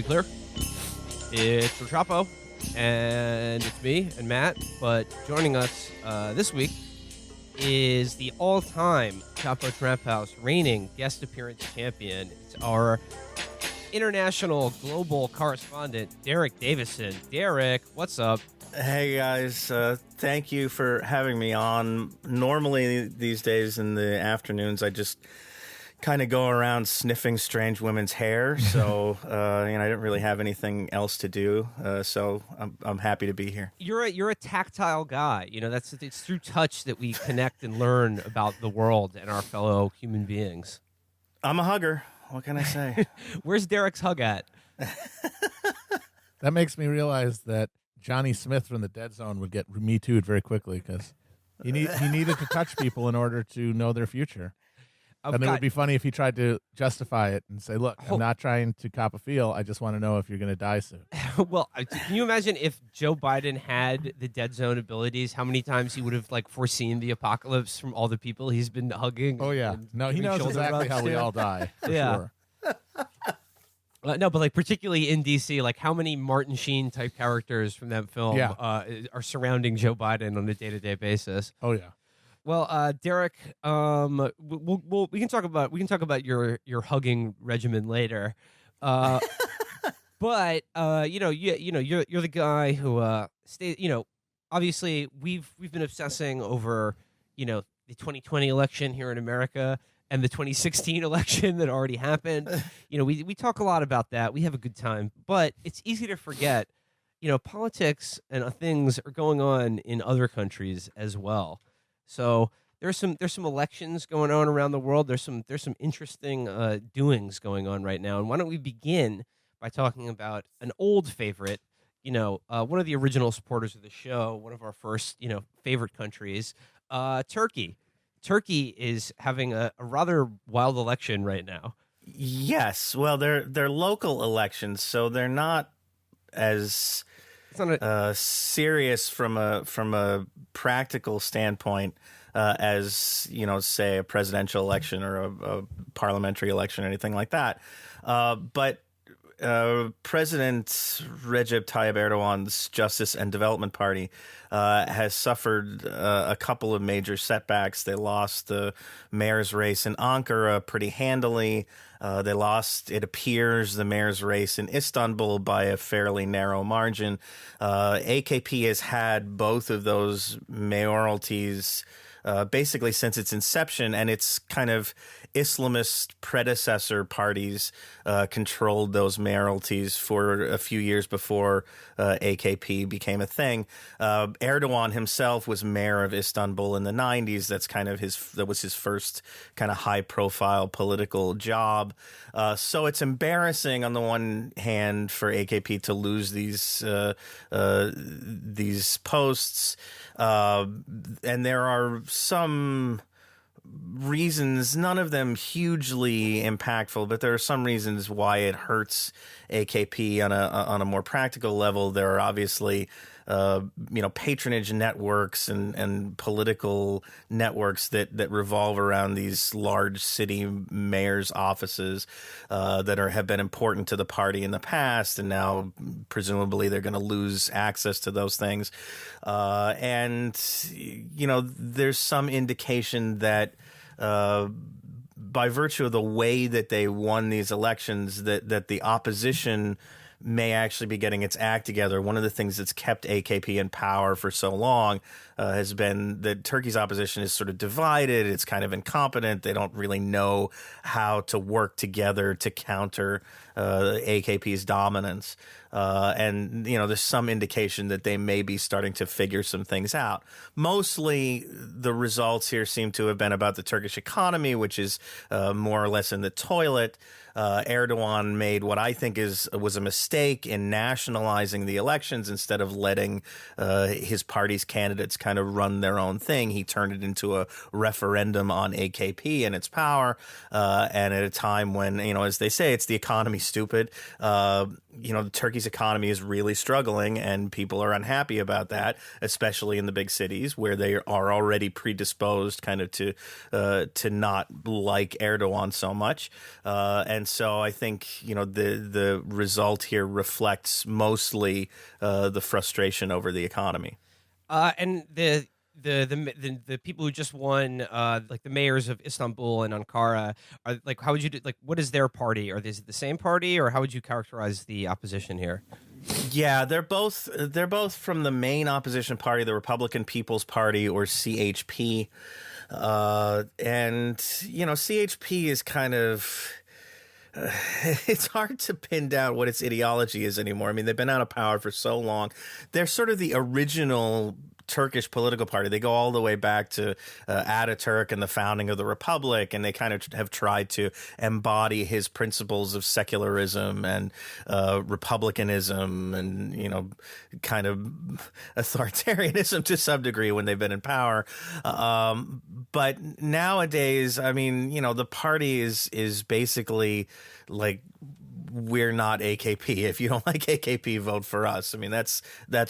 be clear. It's Chapo, and it's me and Matt. But joining us this week is the all-time Chapo Trap House reigning guest appearance champion. It's our international global correspondent, Derek Davison. Derek, what's up? Hey guys, thank you for having me on. Normally these days in the afternoons, I just kind of go around sniffing strange women's hair. So, I didn't really have anything else to do. So I'm happy to be here. You're a tactile guy. You know, it's through touch that we connect and learn about the world and our fellow human beings. I'm a hugger. What can I say? Where's Derek's hug at? That makes me realize that Johnny Smith from the Dead Zone would get Me Too'd very quickly because he needed to touch people in order to know their future. And it would be funny if he tried to justify it and say, look, I'm not trying to cop a feel. I just want to know if you're going to die soon. Well, can you imagine if Joe Biden had the Dead Zone abilities, how many times he would have foreseen the apocalypse from all the people he's been hugging? Oh, yeah. No, he knows exactly how we all die, for sure. No, but particularly in DC, how many Martin Sheen type characters from that film are surrounding Joe Biden on a day-to-day basis? Oh, yeah. Well, Derek, we can talk about your hugging regimen later, but you're the guy who obviously we've been obsessing over the 2020 election here in America and the 2016 election that already happened. We talk a lot about that. We have a good time, but it's easy to forget. Politics and things are going on in other countries as well. So there's some elections going on around the world. There's some interesting doings going on right now. And why don't we begin by talking about an old favorite, one of the original supporters of the show, one of our first, favorite countries, Turkey. Turkey is having a rather wild election right now. Yes. Well, they're local elections, so they're not as serious from a practical standpoint as say a presidential election or a parliamentary election or anything like that. But President Recep Tayyip Erdogan's Justice and Development Party has suffered a couple of major setbacks. They lost the mayor's race in Ankara pretty handily. They lost, it appears, the mayor's race in Istanbul by a fairly narrow margin. AKP has had both of those mayoralties basically since its inception, and its kind of Islamist predecessor parties controlled those mayoralties for a few years before AKP became a thing. Erdogan himself was mayor of Istanbul in the 90s. That was his first kind of high-profile political job. So it's embarrassing on the one hand for AKP to lose these posts, and there are some reasons, none of them hugely impactful, but there are some reasons why it hurts AKP on a more practical level. There are obviously patronage networks and political networks that revolve around these large city mayors' offices that have been important to the party in the past, and now presumably they're going to lose access to those things. And there's some indication that by virtue of the way that they won these elections, that the opposition may actually be getting its act together. One of the things that's kept AKP in power for so long has been that Turkey's opposition is sort of divided. It's kind of incompetent. They don't really know how to work together to counter AKP's dominance. And there's some indication that they may be starting to figure some things out. Mostly the results here seem to have been about the Turkish economy, which is more or less in the toilet. Erdogan made what I think was a mistake in nationalizing the elections instead of letting his party's candidates kind of run their own thing. He turned it into a referendum on AKP and its power, and at a time when, as they say, it's the economy, stupid. Turkey's economy is really struggling, and people are unhappy about that, especially in the big cities where they are already predisposed kind of to not like Erdogan so much. And so I think, the result here reflects mostly the frustration over the economy. And the people who just won, like the mayors of Istanbul and Ankara, are like, how would you do? Like, what is their party? Are they the same party, or how would you characterize the opposition here? Yeah, they're both from the main opposition party, the Republican People's Party, or CHP. And CHP is kind of it's hard to pin down what its ideology is anymore. I mean, they've been out of power for so long. They're sort of the original Turkish political party. They go all the way back to Ataturk and the founding of the republic, and they kind of have tried to embody his principles of secularism and republicanism and kind of authoritarianism to some degree when they've been in power. But nowadays, I mean, the party is basically like, we're not AKP. If you don't like AKP, vote for us. I mean, that's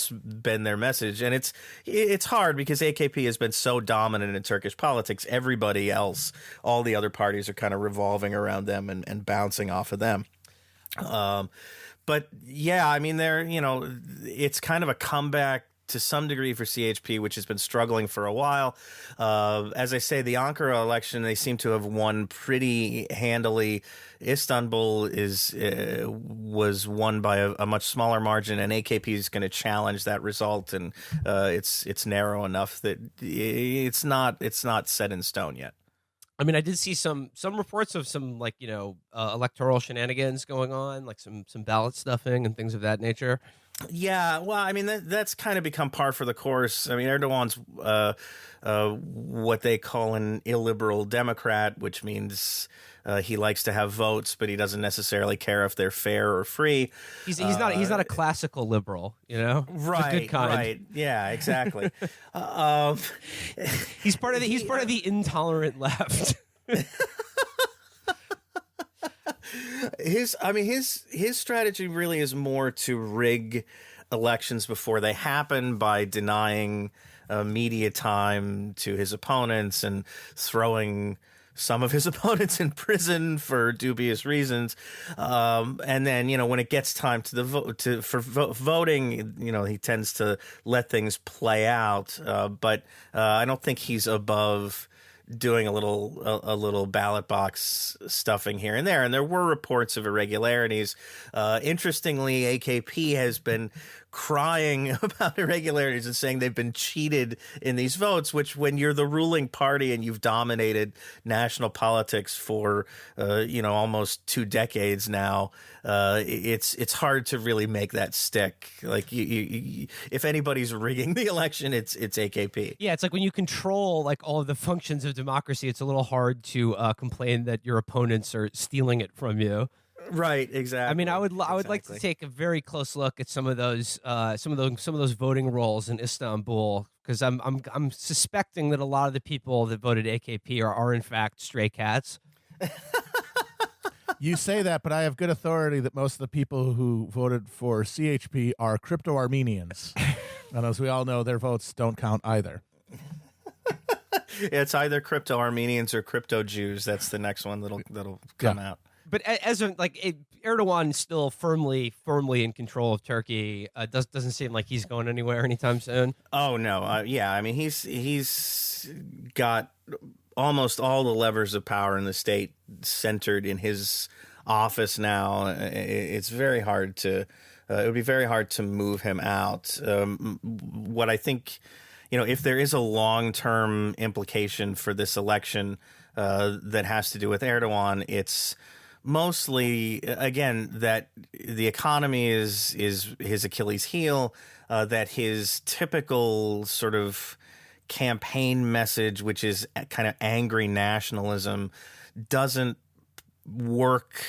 been their message, and it's hard because AKP has been so dominant in Turkish politics. Everybody else, all the other parties, are kind of revolving around them and bouncing off of them. But yeah, I mean, it's kind of a comeback to some degree for CHP, which has been struggling for a while. As I say, the Ankara election, they seem to have won pretty handily. Istanbul was won by a much smaller margin, and AKP is going to challenge that result, and it's narrow enough that it's not set in stone yet. I mean, I did see some reports of some electoral shenanigans going on, like some ballot stuffing and things of that nature. Yeah, well, I mean, that's kind of become par for the course. I mean, Erdogan's what they call an illiberal Democrat, which means he likes to have votes, but he doesn't necessarily care if they're fair or free. He's not a classical liberal, right? The good kind. Right? Yeah, exactly. He's part of the intolerant left. His strategy really is more to rig elections before they happen by denying media time to his opponents and throwing some of his opponents in prison for dubious reasons. And then, when it gets time to voting, he tends to let things play out. But I don't think he's above doing a little ballot box stuffing here and there. And there were reports of irregularities. Interestingly, AKP has been crying about irregularities and saying they've been cheated in these votes, which, when you're the ruling party and you've dominated national politics for almost 2 decades now, it's hard to really make that stick. Like, you, if anybody's rigging the election, it's AKP. Yeah, it's like when you control like all of the functions of democracy, it's a little hard to complain that your opponents are stealing it from you. Right, exactly. I mean, I would like to take a very close look at some of those voting rolls in Istanbul, because I'm suspecting that a lot of the people that voted AKP are in fact stray cats. You say that, but I have good authority that most of the people who voted for CHP are crypto-Armenians. And as we all know, their votes don't count either. It's either crypto-Armenians or crypto-Jews. That's the next one that'll come out. But Erdogan still firmly in control of Turkey. Doesn't seem like he's going anywhere anytime soon. Oh no, yeah. I mean, he's got almost all the levers of power in the state centered in his office now. It's very hard to. It would be very hard to move him out. What I think, if there is a long-term implication for this election that has to do with Erdogan, it's mostly, again, that the economy is his Achilles heel, that his typical sort of campaign message, which is kind of angry nationalism, doesn't work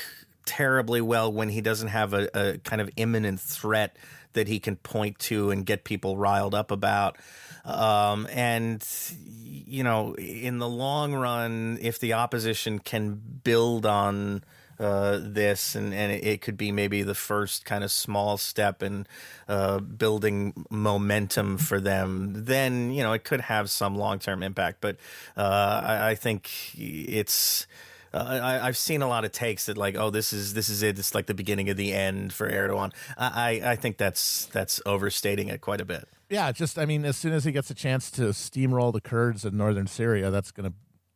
terribly well when he doesn't have a kind of imminent threat that he can point to and get people riled up about. And, in the long run, if the opposition can build on this, and it could be maybe the first kind of small step in building momentum for them, then, it could have some long-term impact. But I think it's I've seen a lot of takes that like, oh, this is it. It's like the beginning of the end for Erdogan. I think that's overstating it quite a bit. Yeah, just I mean, as soon as he gets a chance to steamroll the Kurds in northern Syria, that's going to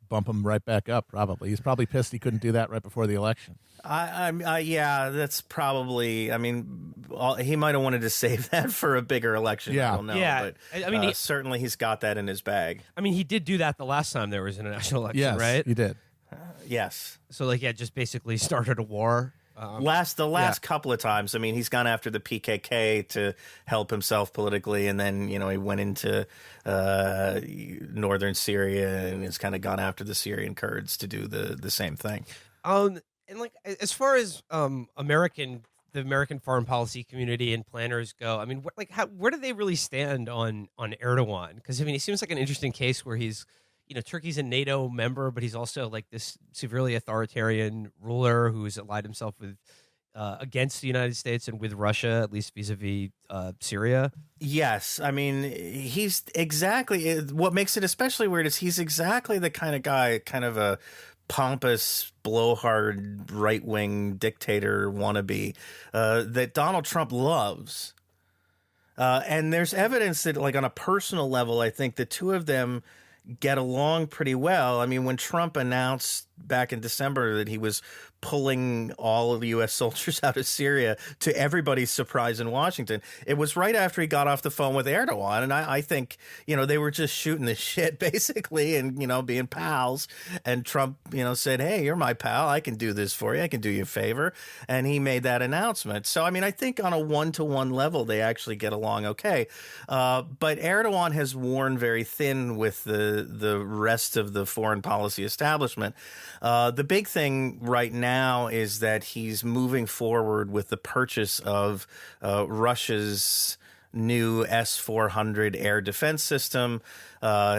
bump him right back up. Probably, he's probably pissed he couldn't do that right before the election. Yeah, that's probably. I mean, he might have wanted to save that for a bigger election. Yeah. I don't know. Yeah. But I mean, certainly he's got that in his bag. I mean, he did do that the last time there was an national election, Yes, right? he did. Yes. So, like, yeah, just basically started a war. The last couple of times, I mean, he's gone after the PKK to help himself politically, and then he went into northern Syria and has kind of gone after the Syrian Kurds to do the same thing. And like, as far as the American foreign policy community and planners go, I mean, where do they really stand on Erdogan? Because I mean, he seems like an interesting case where he's, Turkey's a NATO member, but he's also like this severely authoritarian ruler who's allied himself with against the United States and with Russia, at least vis-a-vis Syria. Yes, I mean, he's exactly what makes it especially weird is he's exactly the kind of guy, kind of a pompous, blowhard, right-wing dictator wannabe that Donald Trump loves. And there's evidence that, like, on a personal level, I think the two of them get along pretty well. I mean, when Trump announced back in December that he was pulling all of the U.S. soldiers out of Syria, to everybody's surprise in Washington, it was right after he got off the phone with Erdogan. And I think, they were just shooting the shit, basically, and, being pals. And Trump, said, hey, you're my pal. I can do this for you. I can do you a favor. And he made that announcement. So, I mean, I think on a one-to-one level, they actually get along okay. But Erdogan has worn very thin with the rest of the foreign policy establishment. The big thing right now is that he's moving forward with the purchase of Russia's new S-400 air defense system.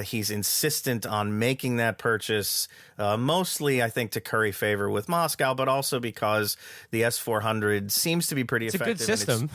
He's insistent on making that purchase, mostly, I think, to curry favor with Moscow, but also because the S-400 seems to be pretty effective. It's a good system.